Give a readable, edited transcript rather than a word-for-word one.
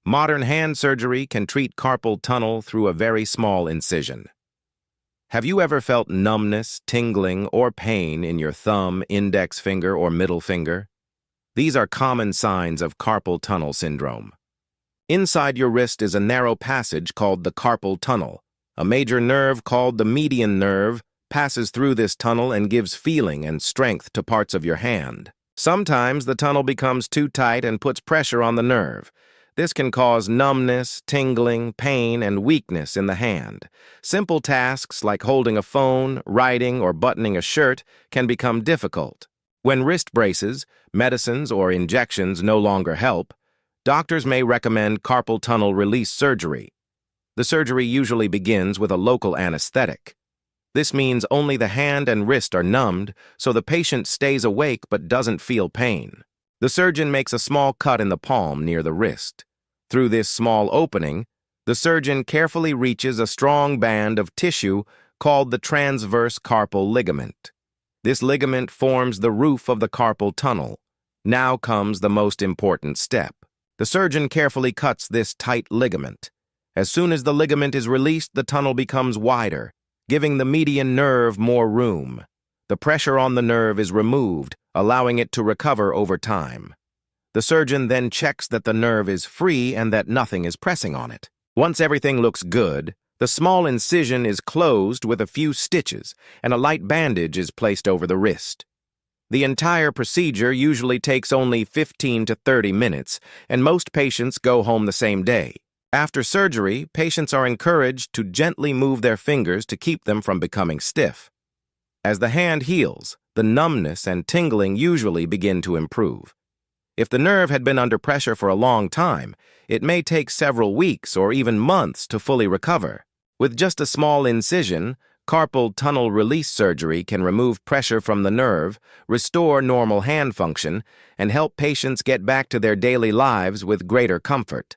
Modern hand surgery can treat carpal tunnel through a very small incision. Have you ever felt numbness, tingling, or pain in your thumb, index finger, or middle finger? These are common signs of carpal tunnel syndrome. Inside your wrist is a narrow passage called the carpal tunnel. A major nerve called the median nerve passes through this tunnel and gives feeling and strength to parts of your hand. Sometimes the tunnel becomes too tight and puts pressure on the nerve. This can cause numbness, tingling, pain, and weakness in the hand. Simple tasks like holding a phone, writing, or buttoning a shirt can become difficult. When wrist braces, medicines, or injections no longer help, doctors may recommend carpal tunnel release surgery. The surgery usually begins with a local anesthetic. This means only the hand and wrist are numbed, so the patient stays awake but doesn't feel pain. The surgeon makes a small cut in the palm near the wrist. Through this small opening, the surgeon carefully reaches a strong band of tissue called the transverse carpal ligament. This ligament forms the roof of the carpal tunnel. Now comes the most important step. The surgeon carefully cuts this tight ligament. As soon as the ligament is released, the tunnel becomes wider, giving the median nerve more room. The pressure on the nerve is removed, allowing it to recover over time. The surgeon then checks that the nerve is free and that nothing is pressing on it. Once everything looks good, the small incision is closed with a few stitches and a light bandage is placed over the wrist. The entire procedure usually takes only 15 to 30 minutes, and most patients go home the same day. After surgery, patients are encouraged to gently move their fingers to keep them from becoming stiff. As the hand heals, the numbness and tingling usually begin to improve. If the nerve had been under pressure for a long time, it may take several weeks or even months to fully recover. With just a small incision, carpal tunnel release surgery can remove pressure from the nerve, restore normal hand function, and help patients get back to their daily lives with greater comfort.